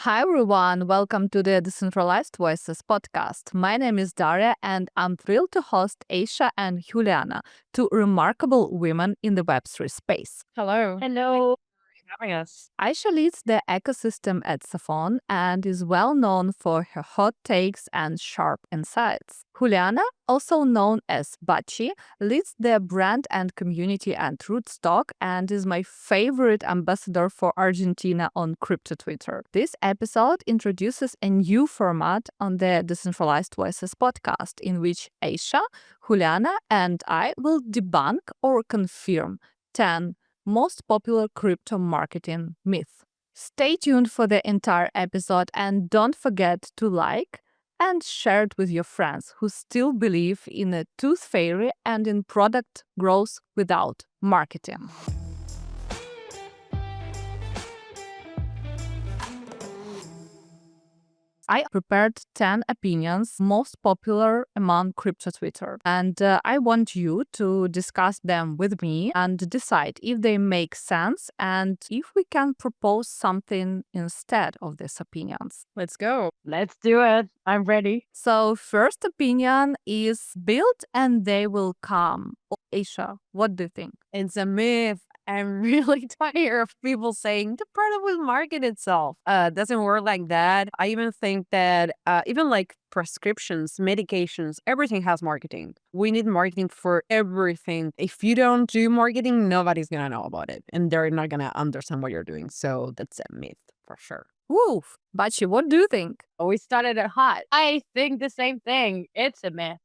Hi everyone, welcome to the Decentralized Voices podcast. My name is Daria and I'm thrilled to host Aixa and Juliana, two remarkable women in the Web3 space. Hello. Hello. Having us. Aixa leads the ecosystem at Sophon and is well known for her hot takes and sharp insights. Juliana, also known as Bachi, leads the brand and community at Rootstock and is my favorite ambassador for Argentina on crypto Twitter. This episode introduces a new format on the Decentralized Voices podcast in which Aixa, Juliana, and I will debunk or confirm 10 most popular crypto marketing myth. Stay tuned for the entire episode and don't forget to like and share it with your friends who still believe in a tooth fairy and in product growth without marketing. I prepared 10 opinions most popular among crypto Twitter, and I want you to discuss them with me and decide if they make sense and if we can propose something instead of these opinions. Let's go. Let's do it. I'm ready. So, first opinion is build and they will come. Aisha, what do you think? It's a myth. I'm really tired of people saying the product will market itself. Doesn't work like that. I even think that even like prescriptions, medications, everything has marketing. We need marketing for everything. If you don't do marketing, nobody's gonna know about it, and they're not gonna understand what you're doing. So that's a myth for sure. Woof. Bachi, what do you think? We started it hot. I think the same thing. It's a myth.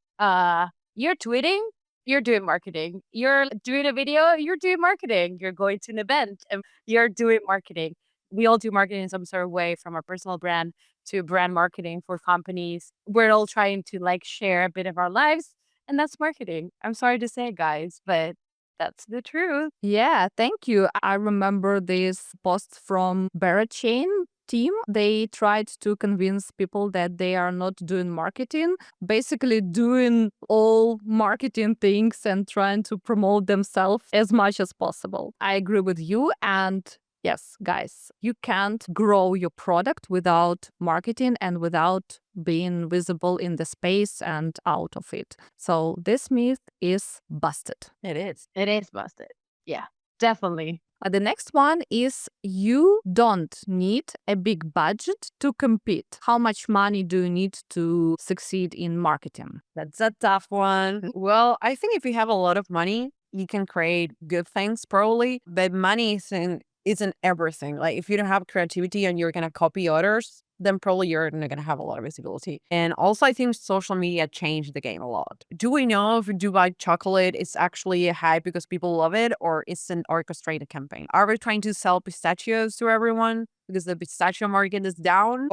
You're tweeting, you're doing marketing. You're doing a video, you're doing marketing. You're going to an event and you're doing marketing. We all do marketing in some sort of way, from our personal brand to brand marketing for companies. We're all trying to like share a bit of our lives, and that's marketing. I'm sorry to say, guys, but that's the truth. Yeah, thank you. I remember this post from Bachi team. They tried to convince people that they are not doing marketing, basically doing all marketing things and trying to promote themselves as much as possible. I agree with you. And yes, guys, you can't grow your product without marketing and without being visible in the space and out of it. So this myth is busted. It is. It is busted. Yeah, definitely. The next one is you don't need a big budget to compete. How much money do you need to succeed in marketing? That's a tough one. Well, I think if you have a lot of money, you can create good things probably, but money isn't everything. Like if you don't have creativity and you're gonna copy others, then probably you're not gonna have a lot of visibility. And also I think social media changed the game a lot. Do we know if Dubai chocolate is actually a hype because people love it, or it's an orchestrated campaign? Are we trying to sell pistachios to everyone because the pistachio market is down,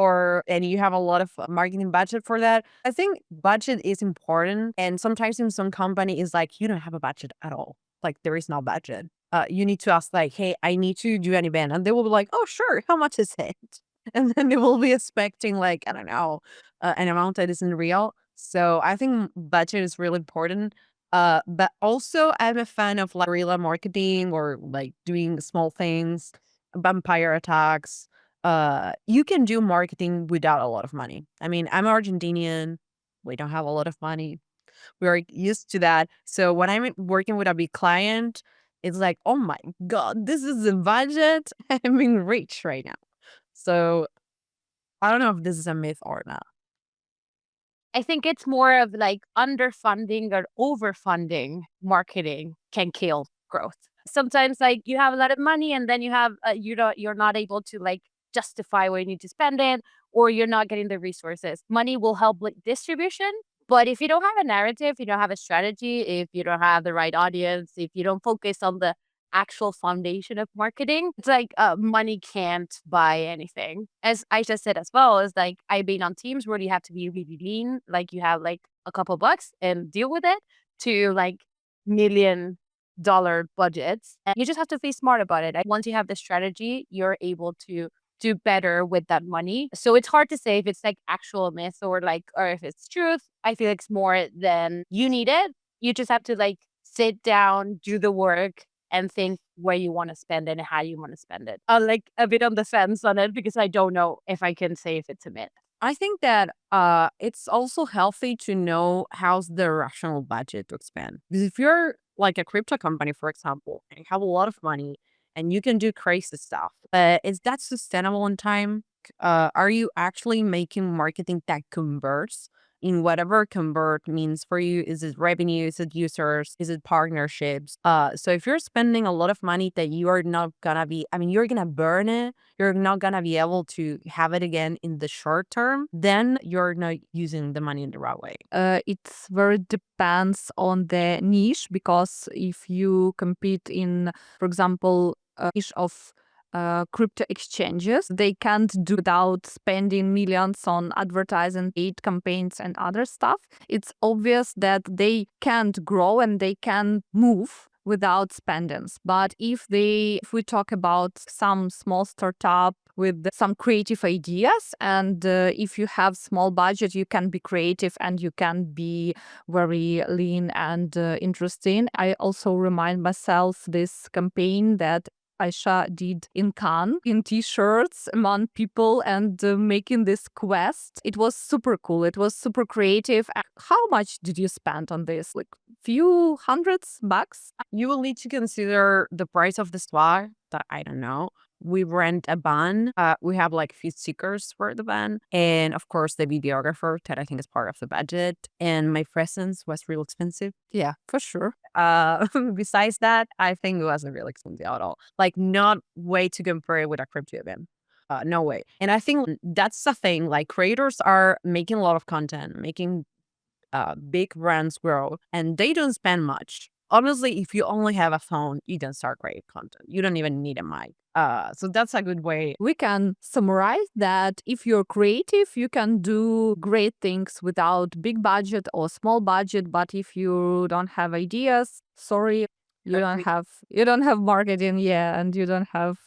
and you have a lot of marketing budget for that? I think budget is important, and sometimes in some company is like you don't have a budget at all. Like there is no budget. You need to ask like, hey, I need to do an event, and they will be like, oh sure, how much is it? And then they will be expecting like, I don't know, an amount that isn't real. So I think budget is really important. But also I'm a fan of like guerrilla marketing or like doing small things, vampire attacks. You can do marketing without a lot of money. I mean, I'm Argentinian. We don't have a lot of money. We are used to that. So when I'm working with a big client, it's like, oh my God, this is the budget. I'm being rich right now. So I don't know if this is a myth or not. I think it's more of like underfunding or overfunding marketing can kill growth. Sometimes like you have a lot of money and then you have you're not able to like justify where you need to spend it, or you're not getting the resources. Money will help with distribution, but if you don't have a narrative, you don't have a strategy, if you don't have the right audience, if you don't focus on the actual foundation of marketing, it's like money can't buy anything. As I just said as well, is like I've been on teams where you have to be really lean, like you have like a couple bucks and deal with it, to like $1 million budgets. And you just have to be smart about it. Once you have the strategy, you're able to do better with that money. So it's hard to say if it's like actual myth or if it's truth. I feel like it's more than you need it. You just have to like sit down, do the work, and think where you want to spend it and how you want to spend it. I'm like a bit on the fence on it because I don't know if I can say if it's a myth. I think that it's also healthy to know how's the rational budget to expand. Because if you're like a crypto company, for example, and you have a lot of money and you can do crazy stuff, but is that sustainable in time? Are you actually making marketing that converts in whatever convert means for you? Is it revenue? Is it users? Is it partnerships? So if you're spending a lot of money that you are not gonna be, I mean, you're gonna burn it, you're not gonna be able to have it again in the short term, then you're not using the money in the right way. It very depends on the niche, because if you compete in, for example, a niche of crypto exchanges, they can't do without spending millions on advertising, paid campaigns, and other stuff. It's obvious that they can't grow and they can move without spendings. But if we talk about some small startup with some creative ideas, and if you have small budget, you can be creative and you can be very lean and interesting. I also remind myself this campaign that Aixa did in Cannes, in t-shirts among people, and making this quest. It was super cool. It was super creative. How much did you spend on this? Like few hundreds bucks? You will need to consider the price of the swag that I don't know. We rent a van. We have like few stickers for the van. And of course, the videographer that I think is part of the budget. And my presence was real expensive. Yeah, for sure. Besides that, I think it wasn't really expensive at all. Like, not way to compare it with a crypto event. No way. And I think that's the thing. Like, creators are making a lot of content, making big brands grow, and they don't spend much. Honestly, if you only have a phone, you can start great content. You don't even need a mic. So that's a good way. We can summarize that if you're creative, you can do great things without big budget or small budget. But if you don't have ideas, sorry, you don't have marketing, yeah, and you don't have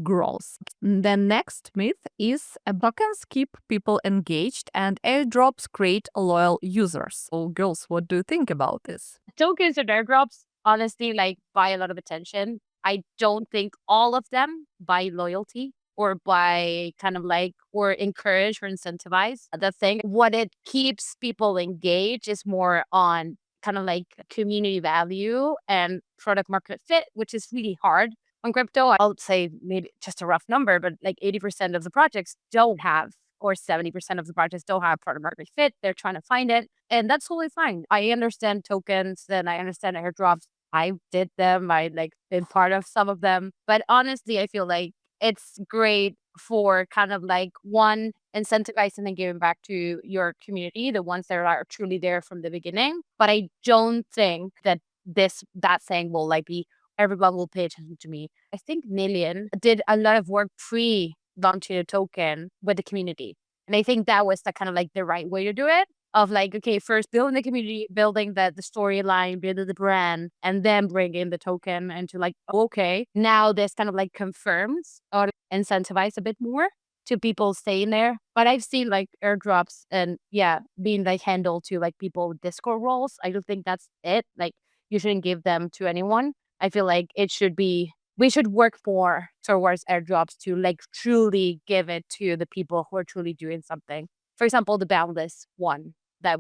growth. The next myth is tokens keep people engaged and airdrops create loyal users. So girls, what do you think about this? Tokens and airdrops honestly like buy a lot of attention. I don't think all of them buy loyalty or by kind of like or encourage or incentivize the thing. What it keeps people engaged is more on kind of like community value and product market fit, which is really hard on crypto. I'll say maybe just a rough number, but like 80% of the projects don't have, or 70% of the projects don't have product market fit. They're trying to find it. And that's totally fine. I understand tokens and I understand airdrops. I did them. I like been part of some of them. But honestly, I feel like it's great for kind of like one, incentivizing and giving back to your community, the ones that are truly there from the beginning. But I don't think that that saying will like be everyone will pay attention to me. I think Million did a lot of work pre-launching a token with the community. And I think that was the kind of like the right way to do it. Of like, okay, first building the community, building the storyline, building the brand, and then bring in the token and to like, okay, now this kind of like confirms or incentivize a bit more to people staying there. But I've seen like airdrops and yeah, being like handled to like people with Discord roles. I don't think that's it. Like you shouldn't give them to anyone. I feel like it should be, we should work more towards airdrops to like truly give it to the people who are truly doing something. For example, the Boundless one that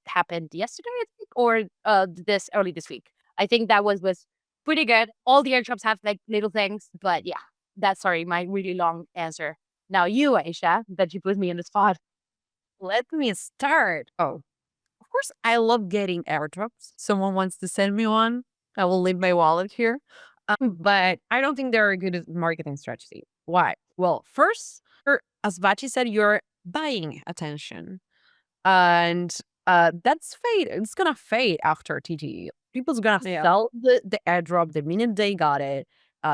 happened yesterday, I think, or this early this week. I think that was pretty good. All the airdrops have like little things, but yeah, that's sorry, my really long answer. Now you, Aixa, that you put me in the spot. Let me start. Oh, of course, I love getting airdrops. Someone wants to send me one, I will leave my wallet here. But I don't think they're a good marketing strategy. Why? Well, first, as Bachi said, you're buying attention. And that's fade. It's gonna fade after TTE. People's gonna sell the airdrop the minute they got it.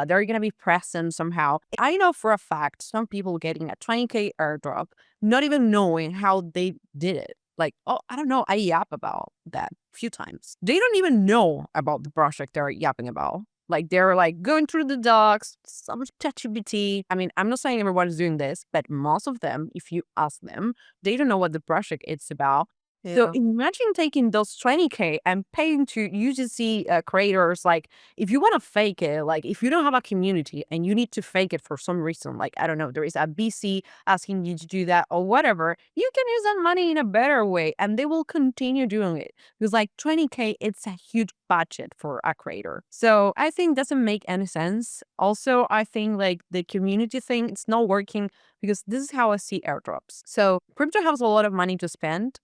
They're gonna be present somehow. I know for a fact some people getting a 20K airdrop, not even knowing how they did it. Like, oh, I don't know. I yap about that a few times. They don't even know about the project they're yapping about. Like, they're like going through the docs, some ChatGPT. I mean, I'm not saying everyone is doing this, but most of them, if you ask them, they don't know what the project is about. So imagine taking those 20K and paying to UGC creators. Like, if you want to fake it, like if you don't have a community and you need to fake it for some reason, like, I don't know, there is a BC asking you to do that or whatever, you can use that money in a better way and they will continue doing it. Because like 20K, it's a huge budget for a creator. So I think doesn't make any sense. Also, I think like the community thing, it's not working because this is how I see airdrops. So crypto has a lot of money to spend,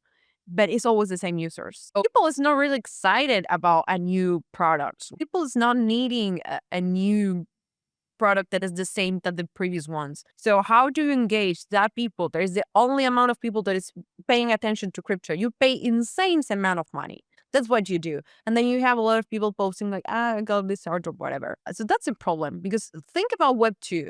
but it's always the same users. So people is not really excited about a new product. People is not needing a new product that is the same that the previous ones. So how do you engage that people? There is the only amount of people that is paying attention to crypto. You pay insane amount of money. That's what you do. And then you have a lot of people posting like, I got this art or whatever. So that's a problem because think about Web2.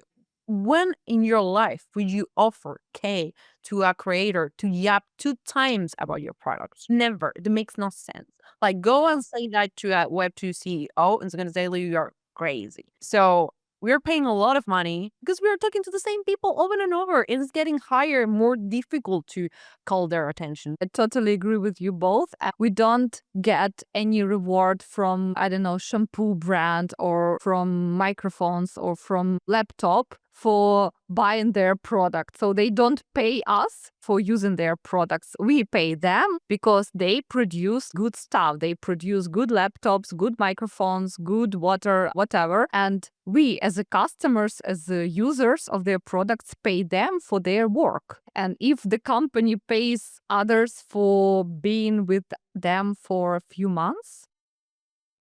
When in your life would you offer K to a creator to yap 2 times about your products? Never. It makes no sense. Like, go and say that to a Web2 CEO and it's going to say, you're crazy. So we're paying a lot of money because we are talking to the same people over and over. It's getting higher, more difficult to call their attention. I totally agree with you both. We don't get any reward from, I don't know, shampoo brand or from microphones or from laptop for buying their product. So they don't pay us for using their products. We pay them because they produce good stuff. They produce good laptops, good microphones, good water, whatever. And we as a customers, as the users of their products, pay them for their work. And if the company pays others for being with them for a few months,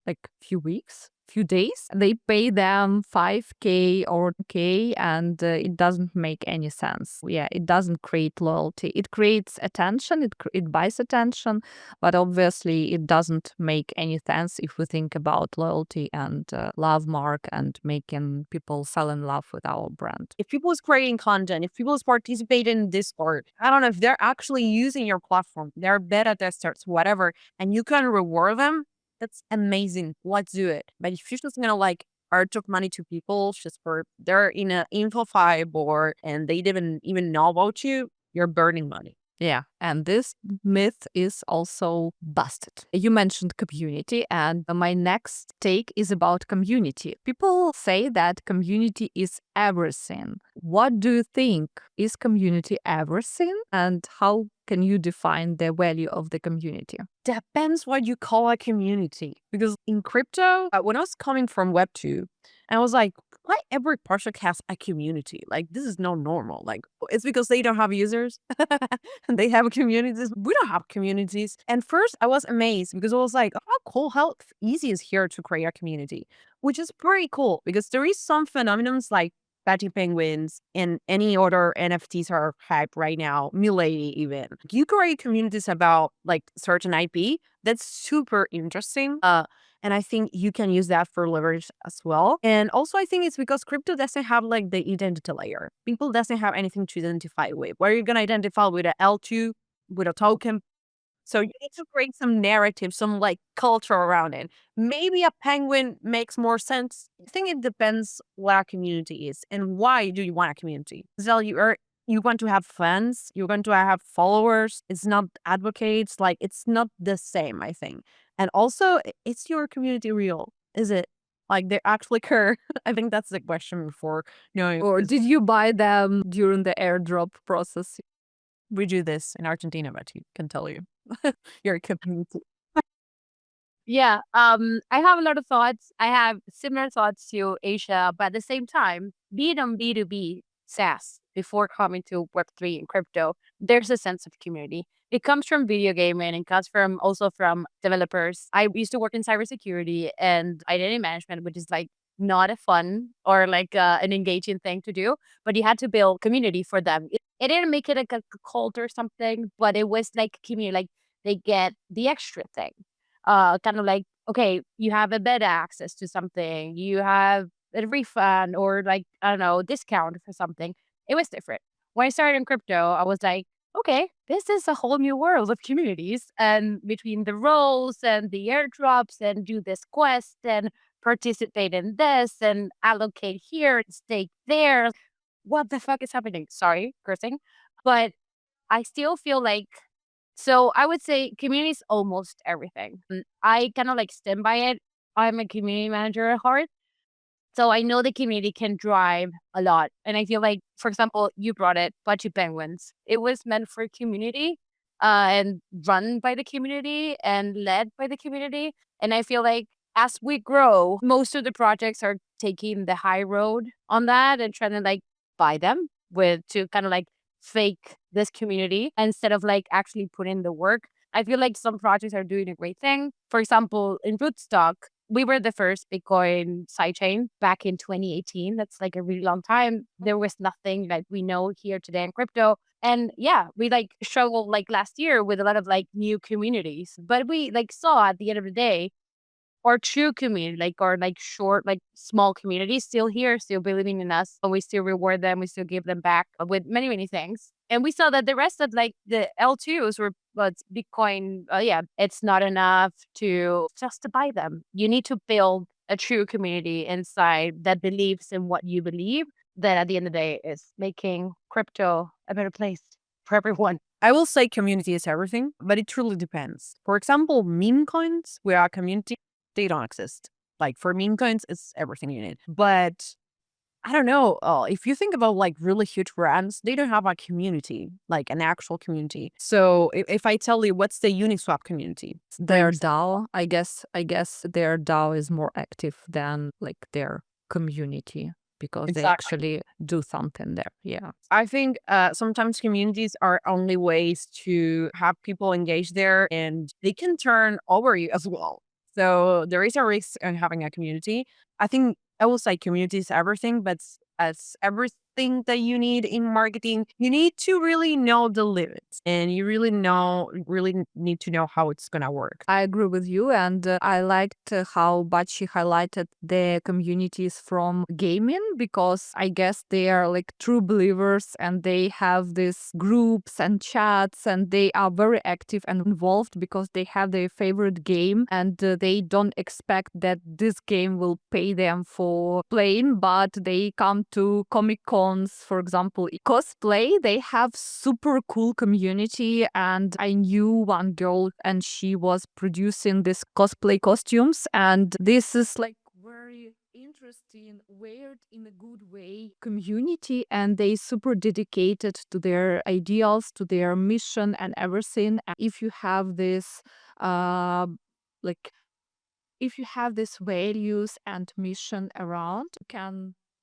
like few weeks, few days, they pay them 5K or K, and it doesn't make any sense. Yeah, it doesn't create loyalty. It creates attention, it buys attention, but obviously it doesn't make any sense if we think about loyalty and love mark and making people fall in love with our brand. If people is creating content, if people is participating in Discord, I don't know if they're actually using your platform, they're beta testers, whatever, and you can reward them, that's amazing. Let's do it. But if you're just gonna like took money to people just for they're in an info five board and they didn't even know about you, you're burning money. Yeah, and this myth is also busted. You mentioned community, and my next take is about community. People say that community is everything. What do you think? Is community everything? And how can you define the value of the community? Depends what you call a community. Because in crypto, when I was coming from Web2, I was like, why every project has a community? Like, this is not normal. Like, it's because they don't have users and they have communities. We don't have communities. And first, I was amazed because I was like, oh, how cool, how easy is here to create a community, which is pretty cool because there is some phenomenons like Bachi penguins and any other NFTs are hype right now, Milady even. You create communities about like certain IP. That's super interesting. And I think you can use that for leverage as well. And also I think it's because crypto doesn't have like the identity layer. People doesn't have anything to identify with. What are you gonna identify with a L2, with a token? So you need to create some narrative, some like culture around it. Maybe a penguin makes more sense. I think it depends what a community is and why do you want a community. So you want to have fans, you're going to have followers. It's not advocates. Like it's not the same, I think. And also, is your community real? Is it like they actually care? I think that's the question before knowing. Or did you buy them during the airdrop process? We do this in Argentina, but you can tell you. Your community. Yeah, I have a lot of thoughts. I have similar thoughts to Asia, but at the same time, being on B2B SaaS before coming to Web3 and crypto, there's a sense of community. It comes from video gaming and comes from also from developers. I used to work in cybersecurity and identity management, which is like not a fun or like an engaging thing to do, but you had to build community for them. It didn't make it like a cult or something, but it was like community, like they get the extra thing. Kind of like, okay, you have a better access to something, you have a refund or like, I don't know, discount for something. It was different. When I started in crypto, I was like, okay, this is a whole new world of communities. And between the roles and the airdrops and do this quest and participate in this and allocate here and stake there. What the fuck is happening? Sorry, cursing. But I still feel like So I would say community is almost everything. I kind of like stand by it. I'm a community manager at heart. So I know the community can drive a lot. And I feel like, for example, you brought it, Bachi Penguins. It was meant for community and run by the community and led by the community. And I feel like as we grow, most of the projects are taking the high road on that and trying to like buy them with to kind of like fake this community instead of like actually put in the work. I feel like some projects are doing a great thing. For example, in Rootstock, we were the first Bitcoin sidechain back in 2018. That's like a really long time. There was nothing like we know here today in crypto. And yeah, we like struggled like last year with a lot of like new communities. But we like saw at the end of the day, our true community, like our like short, like small communities still here, still believing in us. And we still reward them. We still give them back with many, many things. And we saw that the rest of like the L2s were but Bitcoin, yeah, it's not enough to just to buy them. You need to build a true community inside that believes in what you believe. That at the end of the day is making crypto a better place for everyone. I will say community is everything, but it truly depends. For example, meme coins, we are a community, they don't exist. Like for meme coins, it's everything you need. But I don't know. If you think about like really huge brands, they don't have a community, like an actual community. So if I tell you what's the Uniswap community, Their DAO, I guess their DAO is more active than like their community because they actually do something there. Yeah. I think sometimes communities are only ways to have people engage there and they can turn over you as well. So there is a risk in having a community. I think I will say community is everything, but as everything that you need in marketing, you need to really know the limits and you really need to know how it's going to work. I agree with you, and I liked how Bachi highlighted the communities from gaming because I guess they are like true believers and they have these groups and chats and they are very active and involved because they have their favorite game and they don't expect that this game will pay them for playing, but they come to Comic Cons, for example, cosplay. They have super cool community, and I knew one girl and she was producing this cosplay costumes, and this is like very interesting, weird in a good way community, and they super dedicated to their ideals, to their mission and everything. And if you have this like if you have these values and mission around,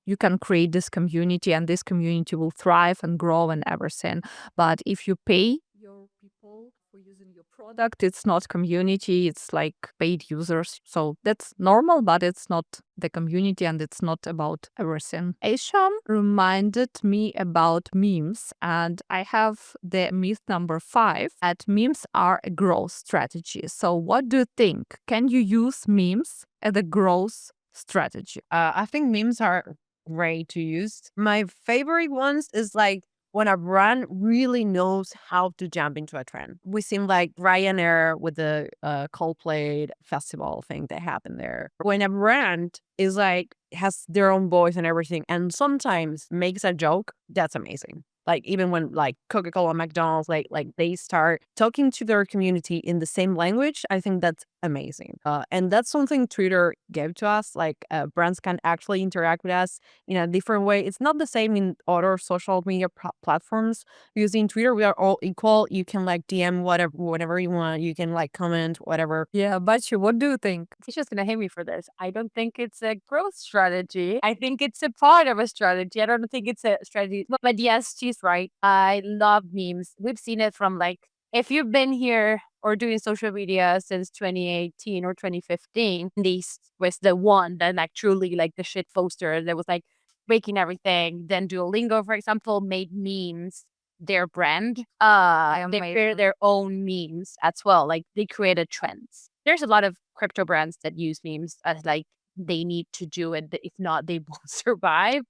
you can create this community and this community will thrive and grow and everything. But if you pay your people for using your product, it's not community, it's like paid users. So that's normal, but it's not the community and it's not about everything. Aixa reminded me about memes, and I have the myth number 5 that memes are a growth strategy. So what do you think? Can you use memes as a growth strategy? I think memes are great to use. My favorite ones is like when a brand really knows how to jump into a trend. We seem like Ryanair with the Coldplay festival thing that happened there. When a brand is like has their own voice and everything, and sometimes makes a joke, that's amazing. Like even when like Coca-Cola, McDonald's, like they start talking to their community in the same language, I think that's amazing. And that's something Twitter gave to us. Like brands can actually interact with us in a different way. It's not the same in other social media platforms. Using Twitter, we are all equal. You can like DM whatever you want. You can like comment whatever. Yeah, but what do you think? She's just gonna hate me for this. I don't think it's a growth strategy. I think it's a part of a strategy. I don't think it's a strategy. But yes, she's right. I love memes. We've seen it from like if you've been here or doing social media since 2018 or 2015, this was the one that like truly like the shit poster that was like breaking everything. Then Duolingo, for example, made memes their brand. They created their own memes as well. Like they created trends. There's a lot of crypto brands that use memes as like they need to do it. If not, they won't survive.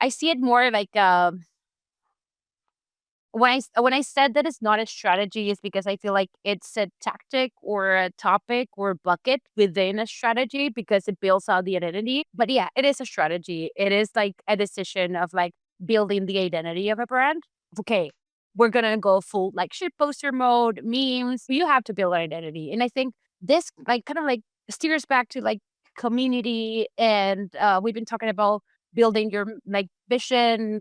I see it more like when I said that it's not a strategy is because I feel like it's a tactic or a topic or bucket within a strategy because it builds out the identity. But yeah, it is a strategy. It is like a decision of like building the identity of a brand. Okay, we're going to go full like shitposter mode, memes. You have to build an identity. And I think this like kind of like steers back to like community. And we've been talking about building your like vision,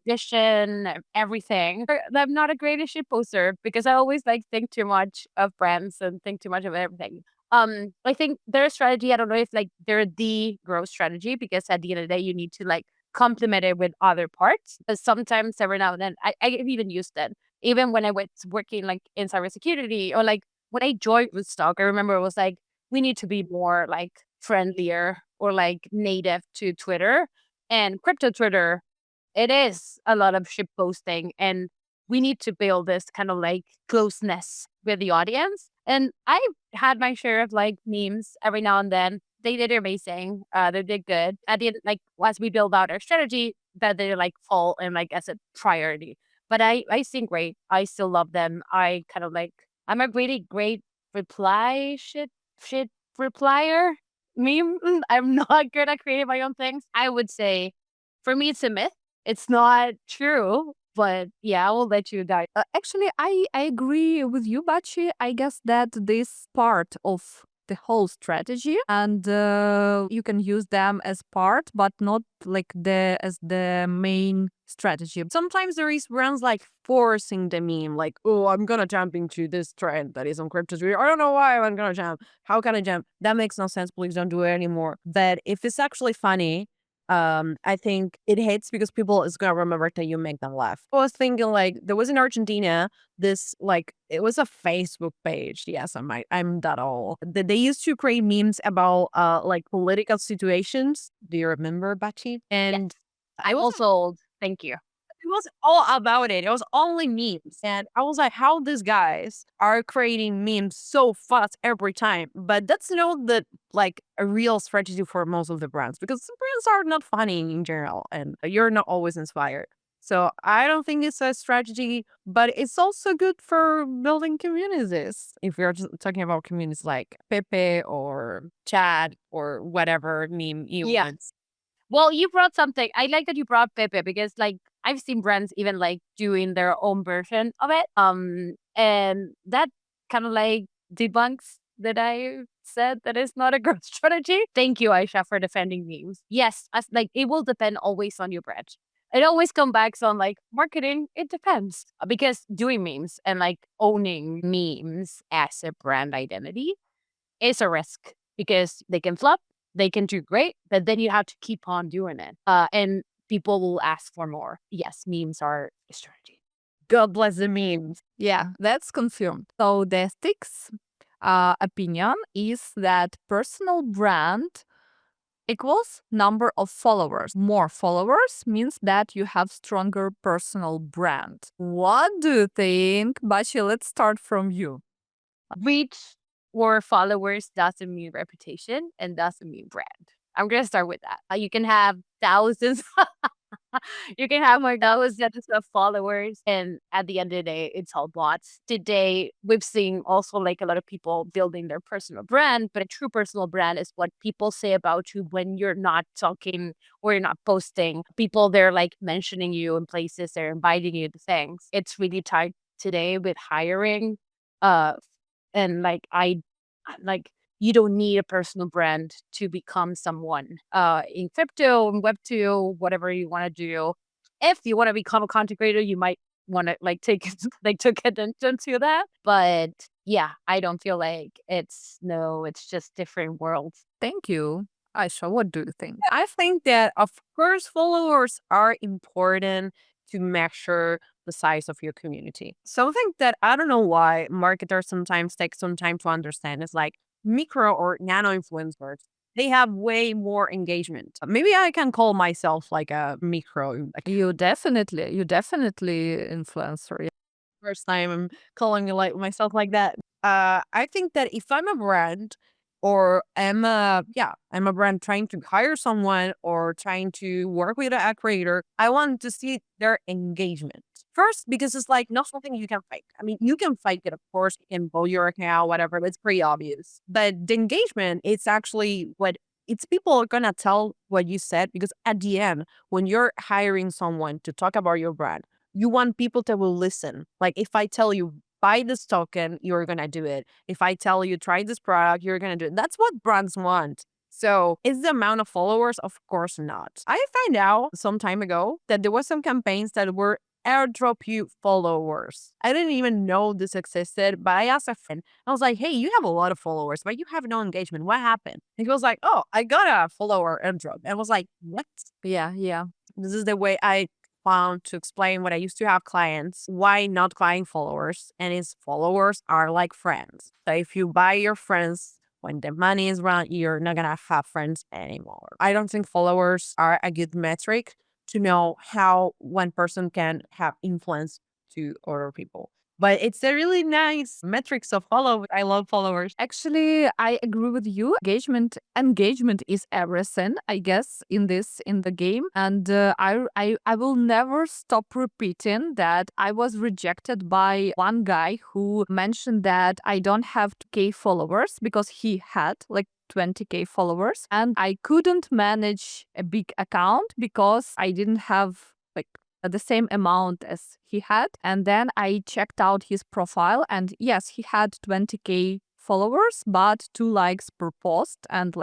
everything. I'm not a great shitposter because I always like think too much of brands and think too much of everything. I think their strategy, I don't know if like they're the growth strategy, because at the end of the day, you need to like complement it with other parts. But sometimes every now and then, I've even used it. Even when I was working like in cybersecurity, or like when I joined Rootstock, I remember it was like, we need to be more like friendlier or like native to Twitter and crypto Twitter. It is a lot of ship posting, and we need to build this kind of like closeness with the audience. And I had my share of like memes every now and then. They did amazing. They did good. At the end, like as we build out our strategy, that they like fall in like as a priority. But I sing great. I still love them. I kind of like, I'm a really great reply shit replier meme. I'm not good at creating my own things. I would say for me it's a myth. It's not true, but yeah, I will let you die. Actually, I agree with you, Bachi. I guess that this part of the whole strategy, and you can use them as part, but not like as the main strategy. Sometimes there is brands like forcing the meme, like, oh, I'm gonna jump into this trend that is on crypto Twitter. I don't know why I'm gonna jump. How can I jump? That makes no sense. Please don't do it anymore. But if it's actually funny, I think it hits because people is gonna remember that you make them laugh. I was thinking like there was in Argentina this like it was a Facebook page. Yes, I'm that old. That they used to create memes about like political situations. Do you remember, Bachi? And I I'm was also old. Thank you. it was all about it. It was only memes. And I was like, how these guys are creating memes so fast every time. But that's not the like a real strategy for most of the brands, because the brands are not funny in general and you're not always inspired. So I don't think it's a strategy, but it's also good for building communities. If you're just talking about communities like Pepe or Chad or whatever meme you Yeah. want. Well, you brought something. I like that you brought Pepe, because like I've seen brands even like doing their own version of it. And that kind of like debunks that I said that is not a growth strategy. Thank you, Aixa, for defending memes. Yes, as like it will depend always on your brand. It always comes back on like marketing. It depends, because doing memes and like owning memes as a brand identity is a risk, because they can flop, they can do great, but then you have to keep on doing it. And people will ask for more. Yes, memes are a strategy. God bless the memes. Yeah, that's confirmed. So the ethics opinion is that personal brand equals number of followers. More followers means that you have stronger personal brand. What do you think? Bachi, let's start from you. Reach or followers doesn't mean reputation and doesn't mean brand. I'm going to start with that. You can have thousands. You can have more thousands of followers, and at the end of the day, it's all bots. Today, we've seen also like a lot of people building their personal brand, but a true personal brand is what people say about you when you're not talking or you're not posting. People, they're like mentioning you in places, they're inviting you to things. It's really tight today with hiring. Uh, and like you don't need a personal brand to become someone in crypto and Web2, whatever you want to do. If you want to become a content creator, you might want to like take attention to that. But yeah, I don't feel like it's just different worlds. Thank you. Aisha, what do you think? I think that, of course, followers are important to measure the size of your community. Something that I don't know why marketers sometimes take some time to understand is like micro or nano influencers. They have way more engagement. Maybe I can call myself like a micro. Like You definitely influencer. Yeah. first time I'm calling me like myself like that. I think that if I'm a brand or I'm a brand trying to hire someone or trying to work with a creator, I want to see their engagement. First, because it's like not something you can fake. I mean, you can fake it, of course, you can build your account, whatever, but it's pretty obvious. But the engagement, it's actually what it's people are gonna tell what you said, because at the end, when you're hiring someone to talk about your brand, You want people that will listen. Like if I tell you, buy this token, you're going to do it. If I tell you, try this product, you're going to do it. That's what brands want. So is the amount of followers? Of course not. I found out some time ago that there was some campaigns that were airdrop you followers. I didn't even know this existed, but I asked a friend. I was like, hey, you have a lot of followers, but you have no engagement. What happened? And he was like, oh, I got a follower airdrop. And I was like, what? Yeah. This is the way I found to explain what I used to have clients, why not buying followers. And his followers are like friends. So if you buy your friends when the money is around, you're not gonna have friends anymore. I don't think followers are a good metric to know how one person can have influence to other people. But it's a really nice metrics of follow. I love followers. Actually, I agree with you. Engagement is everything, I guess, in the game. And I will never stop repeating that I was rejected by one guy who mentioned that I don't have 2K followers because he had like 20K followers, and I couldn't manage a big account because I didn't have like the same amount as he had. And then I checked out his profile, and yes, he had 20K followers, but 2 likes per post and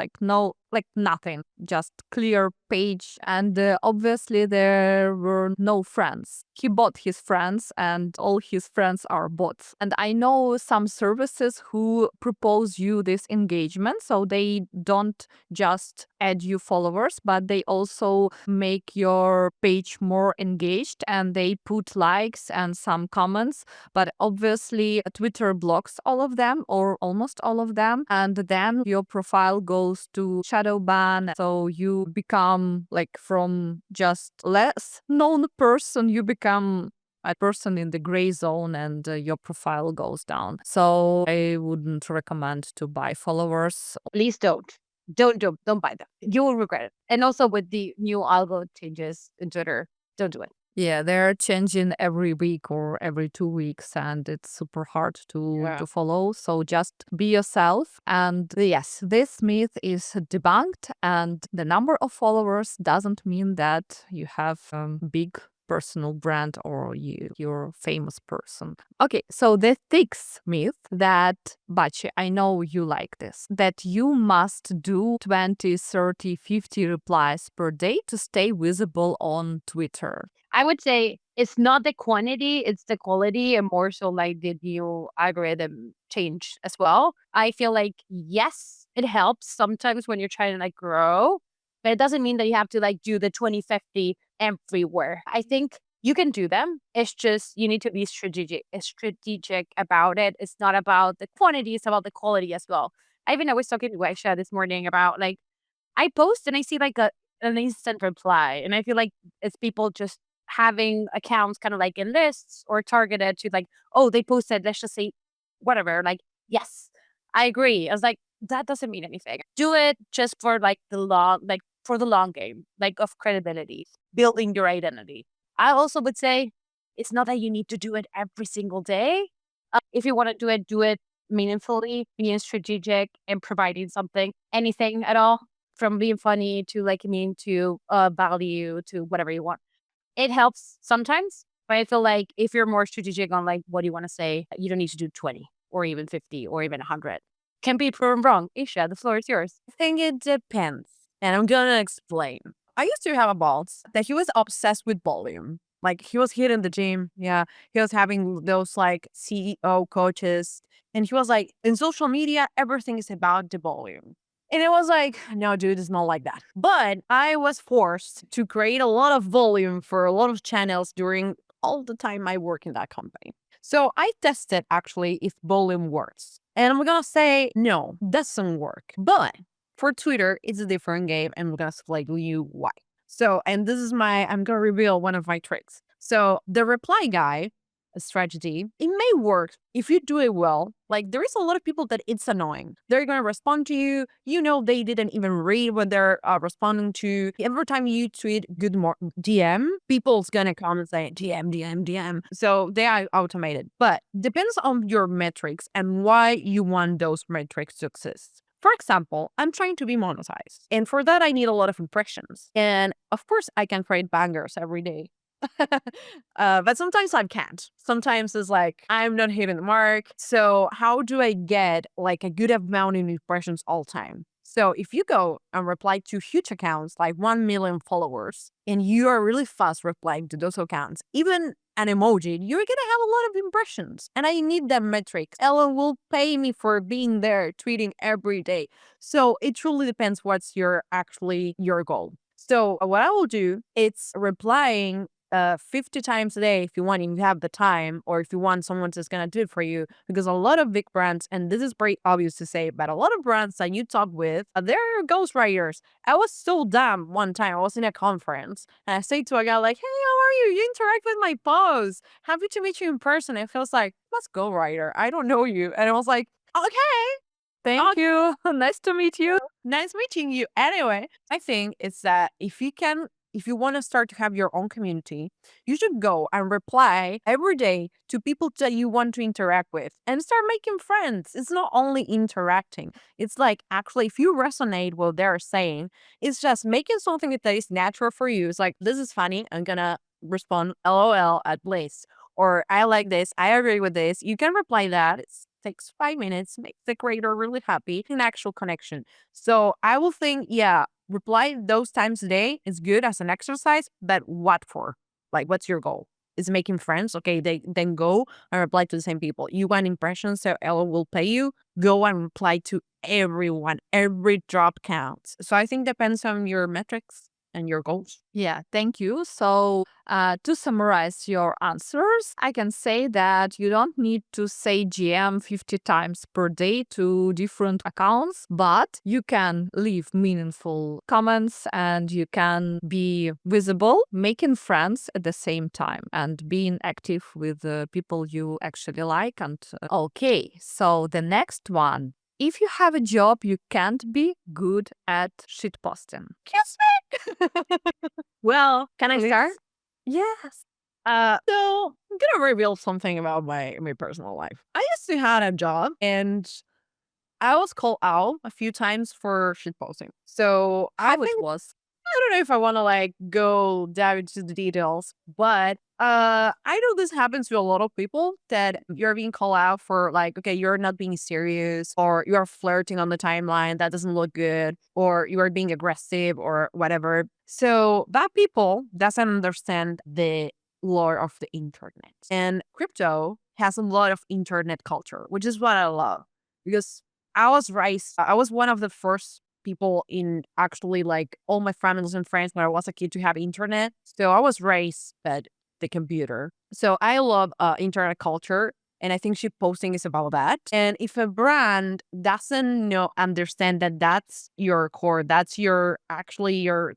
nothing, just clear page. And obviously there were no friends. He bought his friends, and all his friends are bots. And I know some services who propose you this engagement, so they don't just add you followers, but they also make your page more engaged, and they put likes and some comments. But obviously Twitter blocks all of them, or almost all of them, and then your profile goes to shadow ban. So you become like, from just less known person, you become a person in the gray zone, and your profile goes down. So I wouldn't recommend to buy followers. Please don't. Don't buy them. You will regret it. And also with the new algo changes in Twitter, don't do it. Yeah, they're changing every week or every 2 weeks, and it's super hard to follow. So just be yourself. And yes, this myth is debunked, and the number of followers doesn't mean that you have big personal brand or you're a famous person. Okay, so the sixth myth that, Bachi, I know you like this, that you must do 20, 30, 50 replies per day to stay visible on Twitter. I would say it's not the quantity, it's the quality, and more so like the new algorithm change as well. I feel like, yes, it helps sometimes when you're trying to like grow, but it doesn't mean that you have to like do the 2050 everywhere. I think you can do them. It's just you need to be strategic about it. It's not about the quantity, it's about the quality as well. I was talking to Aixa this morning about like, I post and I see like an instant reply, and I feel like it's people just having accounts kind of like in lists or targeted to like, oh, they posted, let's just say whatever, like, yes, I agree. I was like, that doesn't mean anything. Do it just for like for the long game, like of credibility, building your identity. I also would say it's not that you need to do it every single day. If you want to do it meaningfully, being strategic and providing something, anything at all, from being funny to like to value to whatever you want. It helps sometimes, but I feel like if you're more strategic on like what you want to say, you don't need to do 20 or even 50 or even 100. Can be proven wrong. Aixa, the floor is yours. I think it depends. And I'm gonna explain. I used to have a boss that he was obsessed with volume. Like he was here in the gym. Yeah. He was having those like CEO coaches. And he was like, in social media, everything is about the volume. And it was like, no, dude, it's not like that. But I was forced to create a lot of volume for a lot of channels during all the time I work in that company. So I tested actually if volume works. And I'm gonna say, no, doesn't work. But for Twitter, it's a different game, and I'm gonna explain to you why. So, and this is I'm gonna reveal one of my tricks. So the reply guy strategy, it may work if you do it well. Like there is a lot of people that it's annoying. They're going to respond to you. You know, they didn't even read what they're responding to. Every time you tweet good morning DM, people's going to come and say DM. So they are automated, but depends on your metrics and why you want those metrics to exist. For example, I'm trying to be monetized. And for that, I need a lot of impressions. And of course, I can create bangers every day. But sometimes I can't. Sometimes it's like I'm not hitting the mark. So how do I get like a good amount of impressions all time? So if you go and reply to huge accounts like 1 million followers and you are really fast replying to those accounts, even an emoji, you're gonna have a lot of impressions. And I need that metric. Ellen will pay me for being there tweeting every day. So it truly depends what's your goal. So what I will do, it's replying 50 times a day if you want, if you have the time, or if you want someone that's going to do it for you. Because a lot of big brands, and this is very obvious to say, but a lot of brands that you talk with, they're ghostwriters. I was so dumb one time. I was in a conference and I say to a guy like, hey, how are you? You interact with my posts. Happy to meet you in person. And he feels like, let's go, writer. I don't know you. And I was like, okay. Thank you. Nice to meet you. Nice meeting you. Anyway, I think it's that if you want to start to have your own community, you should go and reply every day to people that you want to interact with and start making friends. It's not only interacting. It's like actually if you resonate with what they're saying, it's just making something that is natural for you. It's like, this is funny. I'm gonna respond LOL at least. Or I like this. I agree with this. You can reply that. It takes 5 minutes, makes the creator really happy, an actual connection. So I will think, yeah, reply those times a day is good as an exercise, but what for? Like, what's your goal? Is making friends? Okay, then go and reply to the same people. You want impressions, so Ella will pay you. Go and reply to everyone. Every drop counts. So I think depends on your metrics and your goals. Yeah, thank you. So, to summarize your answers, I can say that you don't need to say GM 50 times per day to different accounts, but you can leave meaningful comments and you can be visible, making friends at the same time and being active with the people you actually like. And okay, so the next one. If you have a job, you can't be good at shitposting. Kiss me. Well, Can I please. start? Yes. So I'm gonna reveal something about my personal life. I used to have a job and I was called out a few times for shitposting. So How it was? I don't know if I want to like go dive into the details, but I know this happens to a lot of people that you're being called out for like, okay, you're not being serious or you're flirting on the timeline, that doesn't look good, or you are being aggressive or whatever. So that people doesn't understand the lore of the internet. And crypto has a lot of internet culture, which is what I love because I was one of the first people in actually like all my families and friends when I was a kid to have internet. So I was raised at the computer. So I love internet culture. And I think ship posting is about that. And if a brand doesn't understand that that's your core, that's your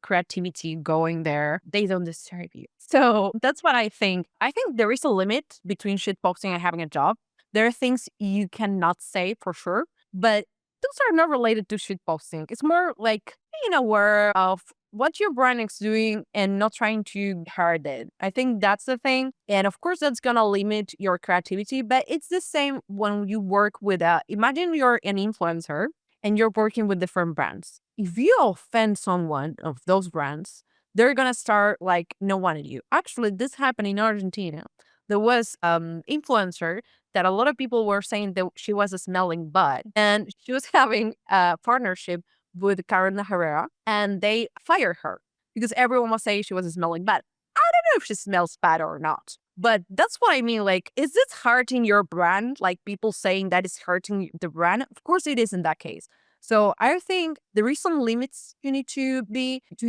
creativity going there, they don't deserve you. So that's what I think. I think there is a limit between shit posting and having a job. There are things you cannot say for sure, but those are not related to shit posting. It's more like being aware of what your brand is doing and not trying to hurt it. I think that's the thing. And of course, that's going to limit your creativity, but it's the same when you work with imagine you're an influencer and you're working with different brands. If you offend someone of those brands, they're going to start like no wanting you. Actually, this happened in Argentina. There was influencer that a lot of people were saying that she was a smelling butt and she was having a partnership with Karen Herrera and they fired her because everyone was saying she was a smelling bad. I don't know if she smells bad or not. But that's what I mean. Like, is this hurting your brand? Like people saying that is hurting the brand? Of course it is in that case. So I think there is some limits you need to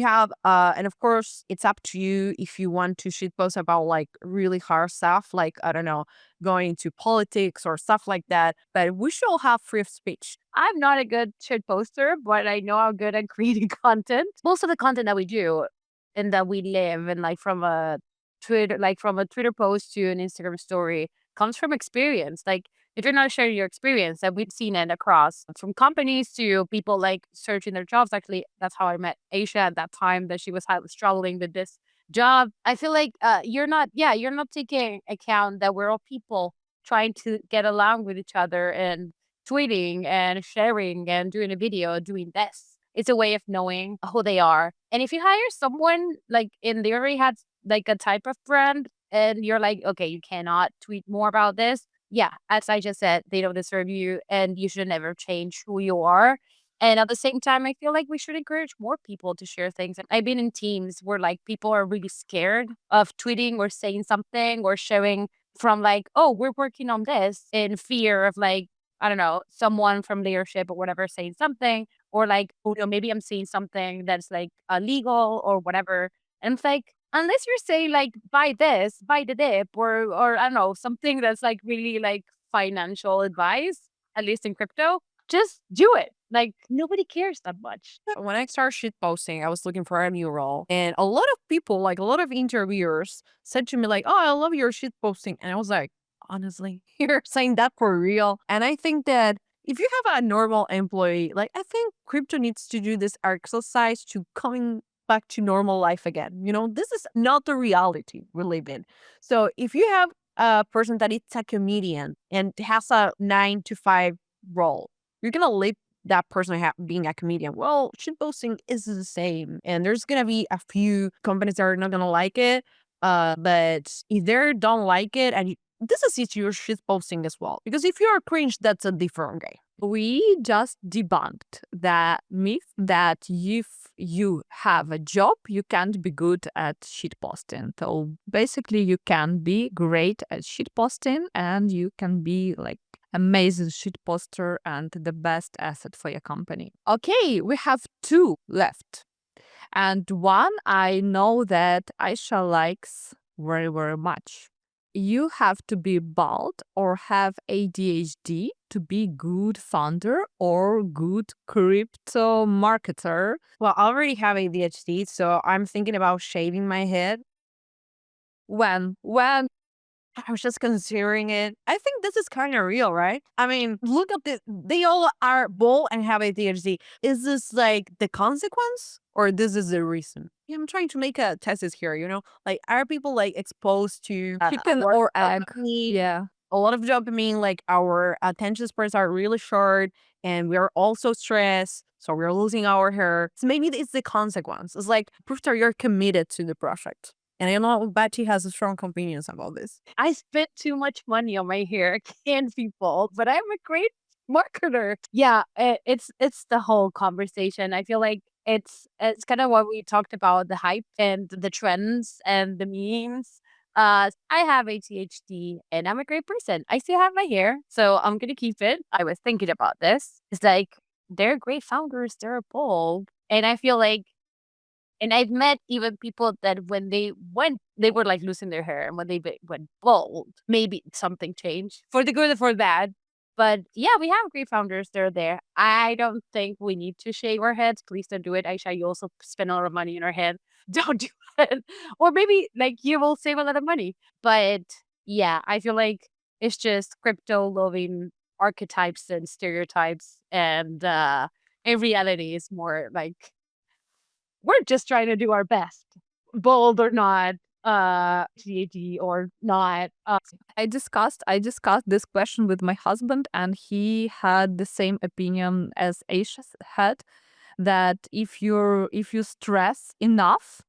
have, and of course it's up to you if you want to shitpost about like really hard stuff, like I don't know, going into politics or stuff like that. But we should all have free of speech. I'm not a good shit poster, but I know I'm good at creating content. Most of the content that we do and that we live and like from a Twitter post to an Instagram story comes from experience. Like if you're not sharing your experience, and we've seen it across from companies to people like searching their jobs. Actually, that's how I met Aixa at that time that she was highly struggling with this job. I feel like you're not taking account that we're all people trying to get along with each other and tweeting and sharing and doing a video, doing this. It's a way of knowing who they are. And if you hire someone like and they already had like a type of brand and you're like, okay, you cannot tweet more about this. Yeah, as I just said, they don't deserve you and you should never change who you are. And at the same time, I feel like we should encourage more people to share things. I've been in teams where like people are really scared of tweeting or saying something or showing from like, oh, we're working on this in fear of like, I don't know, someone from leadership or whatever saying something, or like, oh no, maybe I'm saying something that's like illegal or whatever. And it's like, unless you're saying like, buy this, buy the dip, or I don't know, something that's like really like financial advice, at least in crypto, just do it. Like nobody cares that much. When I started shitposting, I was looking for a new role. And a lot of people, like a lot of interviewers, said to me, like, oh, I love your shitposting. And I was like, honestly, you're saying that for real? And I think that if you have a normal employee, like I think crypto needs to do this exercise to coming back to normal life again. You know, this is not the reality we live in. So if you have a person that is a comedian and has a 9 to 5 role, you're gonna live that person being a comedian. Well, shitposting is the same, and there's gonna be a few companies that are not gonna like it. But if they don't like it, and this is if you're shitposting as well, because if you're cringe, that's a different game. We just debunked that myth that if you have a job, you can't be good at shitposting. So basically, you can be great at shitposting and you can be like amazing shitposter and the best asset for your company. Okay, we have 2 left. And one I know that Aixa likes very, very much. You have to be bald or have ADHD to be good founder or good crypto marketer. Well, I already have ADHD, so I'm thinking about shaving my head. When I was just considering it. I think this is kind of real, right? I mean, look at this. They all are bald and have ADHD. Is this like the consequence or this is the reason? Yeah, I'm trying to make a thesis here, you know? Like, are people like exposed to chicken more or egg. dopamine? Yeah. A lot of dopamine, like our attention spans are really short and we are also stressed. So we're losing our hair. So maybe it's the consequence. It's like proof that you're committed to the project. And I know Bachi has a strong opinions about this. I spent too much money on my hair. I can't be bald, but I'm a great marketer. Yeah, it's the whole conversation. I feel like it's kind of what we talked about, the hype and the trends and the memes. I have ADHD and I'm a great person. I still have my hair, so I'm gonna keep it. I was thinking about this. It's like they're great founders, they're bald. And I feel like and I've met even people that when they were like losing their hair, and when they went bald, maybe something changed for the good or for the bad. But yeah, we have great founders. They're there. I don't think we need to shave our heads. Please don't do it. Aisha, you also spend a lot of money in our head. Don't do it. Or maybe like you will save a lot of money. But yeah, I feel like it's just crypto loving archetypes and stereotypes. And in reality, it's more like we're just trying to do our best, bold or not, GAG or not. I discussed this question with my husband and he had the same opinion as Aisha had, that if you stress enough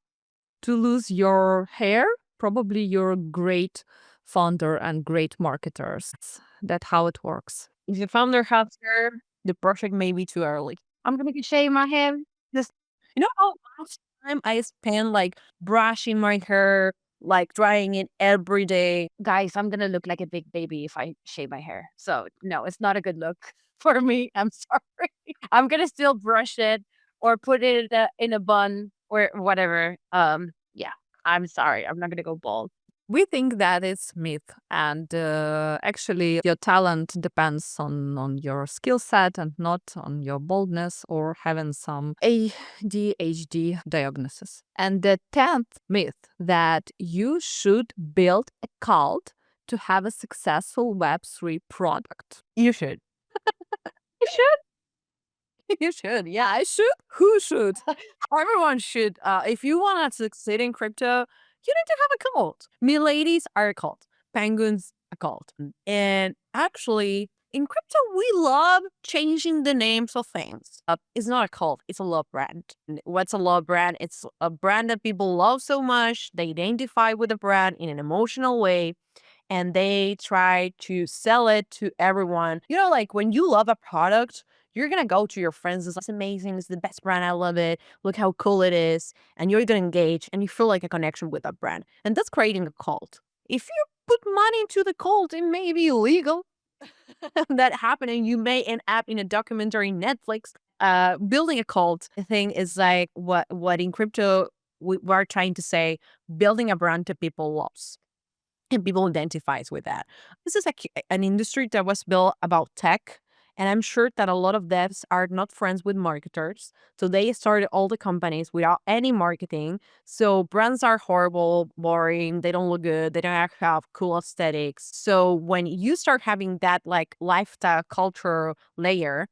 to lose your hair, probably you're a great founder and great marketers. That's how it works. If the founder has hair, the project may be too early. I'm gonna shave my head. Just You know how much time I spend like brushing my hair, like drying it every day. guys, I'm gonna look like a big baby if I shave my hair. So no, it's not a good look for me. I'm sorry. I'm gonna still brush it or put it in a bun or whatever. Yeah, I'm sorry. I'm not gonna go bald. We think that it's myth, and actually, your talent depends on your skill set and not on your boldness or having some ADHD diagnosis. And the 10th myth, that you should build a cult to have a successful Web3 product. You should. You should. You should. Yeah, I should? Who should? everyone should. If you want to succeed in crypto, you need to have a cult. Miladies are a cult. Penguins a cult. And actually, In crypto, we love changing the names of things. It's not a cult, it's a love brand. What's a love brand? It's a brand that people love so much, they identify with the brand in an emotional way, and they try to sell it to everyone. You know, like when you love a product, you're gonna go to your friends, it's amazing, it's the best brand, I love it, look how cool it is, and you're gonna engage and you feel like a connection with that brand. And that's creating a cult. If you put money into the cult, it may be illegal. That happening, you may end up in a documentary Netflix. Building a cult thing is like what in crypto we're trying to say, building a brand that people loves and people identifies with that. This is an industry that was built about tech, and I'm sure that a lot of devs are not friends with marketers, so they started all the companies without any marketing. So brands are horrible, boring, they don't look good, they don't have cool aesthetics. So when you start having that like lifestyle culture layer,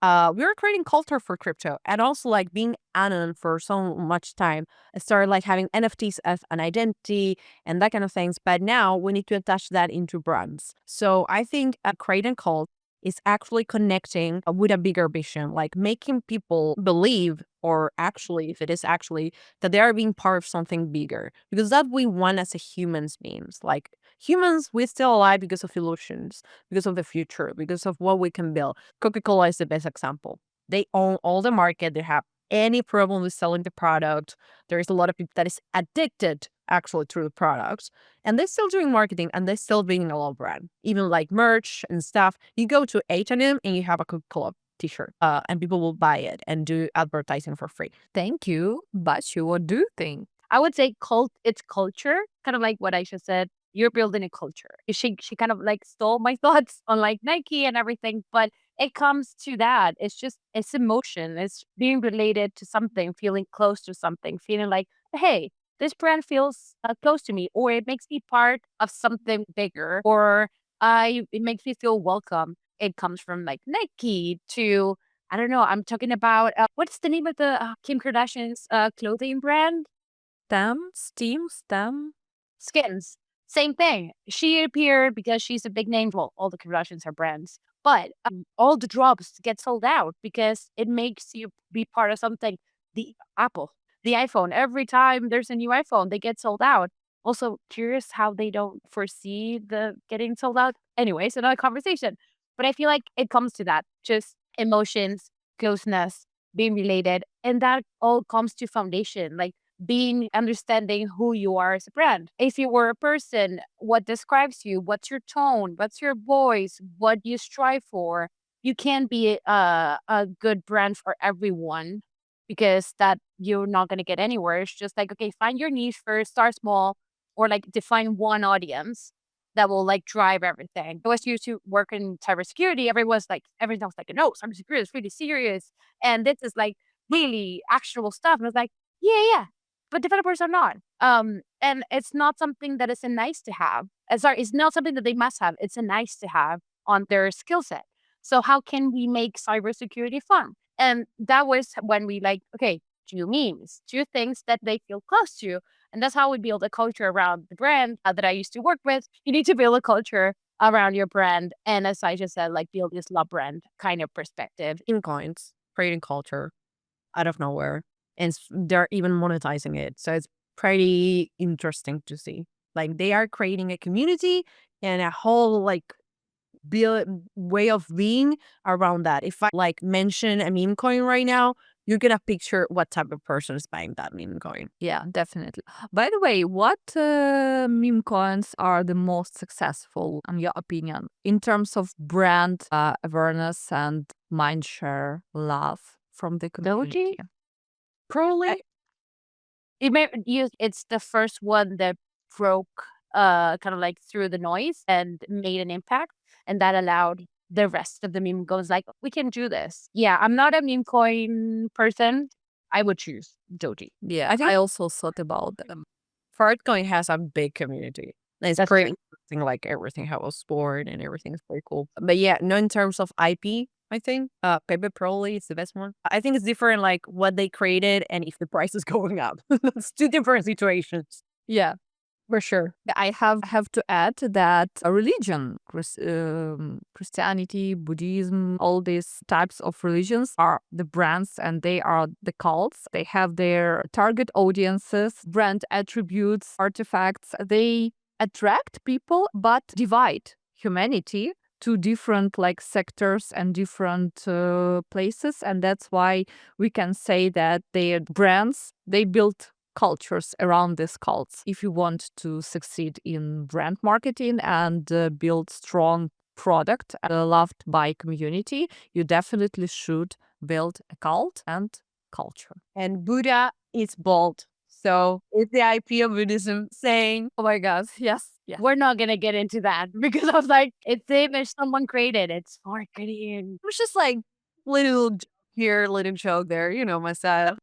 we were creating culture for crypto, and also like being anon for so much time. I started like having NFTs as an identity and that kind of things. But now we need to attach that into brands. So I think a creating cult is actually connecting with a bigger vision, like making people believe, or actually, if it is actually, that they are being part of something bigger. Because that we want as a humans beings. Like humans, we're still alive because of illusions, because of the future, because of what we can build. Coca-Cola is the best example. They own all the market. They have any problem with selling the product. There is a lot of people that is addicted actually to the products, and they're still doing marketing, and they're still being a love brand. Even like merch and stuff. You go to H&M and you have a Coca-Cola t-shirt, and people will buy it and do advertising for free. Thank you. Bachi, what do you think? I would say it's culture, kind of like what Aisha said. You're building a culture. She kind of like stole my thoughts on like Nike and everything, but it comes to that. It's emotion. It's being related to something, feeling close to something, feeling like, hey, this brand feels close to me, or it makes me part of something bigger, or it makes me feel welcome. It comes from like Nike to, I don't know. I'm talking about what's the name of the Kim Kardashian's clothing brand? Stem? Skins. Same thing. She appeared because she's a big name. Well, all the Kardashians are brands, but all the drops get sold out because it makes you be part of something. The Apple, the iPhone. Every time there's a new iPhone, they get sold out. Also, curious how they don't foresee the getting sold out. Anyways, another conversation. But I feel like it comes to that, just emotions, closeness, being related, and that all comes to foundation. Like understanding who you are as a brand. If you were a person, what describes you? What's your tone? What's your voice? What you strive for? You can't be a good brand for everyone because that you're not going to get anywhere. It's just like, okay, find your niche first, start small, or like define one audience that will like drive everything. I was used to work in cybersecurity. Everyone's like, everything's like, no, cybersecurity is really serious. And this is like really actual stuff. And I was like, yeah, but developers are not. And it's not something that is a nice to have. Sorry, it's not something that they must have. It's a nice to have on their skill set. So how can we make cybersecurity fun? And that was when we like, okay, do memes, do things that they feel close to. And that's how we build a culture around the brand that I used to work with. You need to build a culture around your brand. And as I just said, like build this love brand kind of perspective. In coins, creating culture out of nowhere, and they're even monetizing it. So it's pretty interesting to see. Like they are creating a community and a whole like way of being around that. If I like mention a meme coin right now, you're gonna picture what type of person is buying that meme coin. Yeah, definitely. By the way, what meme coins are the most successful, in your opinion, in terms of brand awareness and mindshare love from the community? Probably It's the first one that broke kind of like through the noise and made an impact, and that allowed the rest of the meme goes like, we can do this. Yeah, I'm not a meme coin person. I would choose Doji. Yeah, I also thought about them. Fartcoin has a big community. It's That's pretty true. interesting, like everything how it's stored and everything is pretty cool. But yeah, no, in terms of IP, I think Pepe probably is the best one. I think it's different, like what they created and if the price is going up. It's two different situations. Yeah. For sure. I have to add that a religion, Christianity, Buddhism, all these types of religions are the brands and they are the cults. They have their target audiences, brand attributes, artifacts. They attract people but divide humanity to different like sectors and different places, and that's why we can say that their brands, they build cultures around these cults. If you want to succeed in brand marketing and build strong product loved by community, you definitely should build a cult and culture. And Buddha is bold. So it's the IP of Buddhism saying, Oh my god, yes. We're not gonna get into that because I was like, it's the image someone created. It's marketing. it was just like little joke here, little joke there, my style.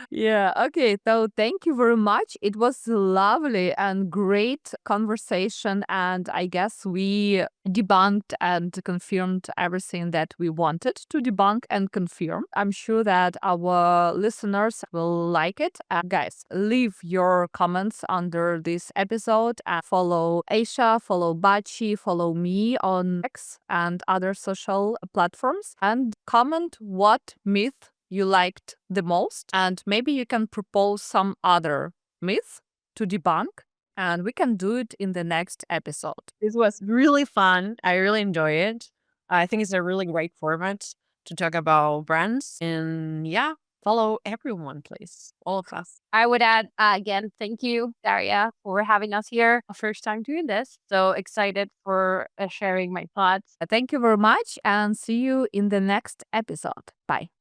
Yeah, okay. So thank you very much. It was lovely and great conversation. And I guess we debunked and confirmed everything that we wanted to debunk and confirm. I'm sure that our listeners will like it. Guys, leave your comments under this episode and follow Aixa, follow Bachi, follow me on X and other social platforms, and comment what myth you liked the most, and maybe you can propose some other myths to debunk, and we can do it in the next episode. This was really fun. I really enjoy it. I think it's a really great format to talk about brands. And yeah, follow everyone, please. All of us. I would add again, thank you, Daria, for having us here. First time doing this. So excited for sharing my thoughts. Thank you very much, and see you in the next episode. Bye.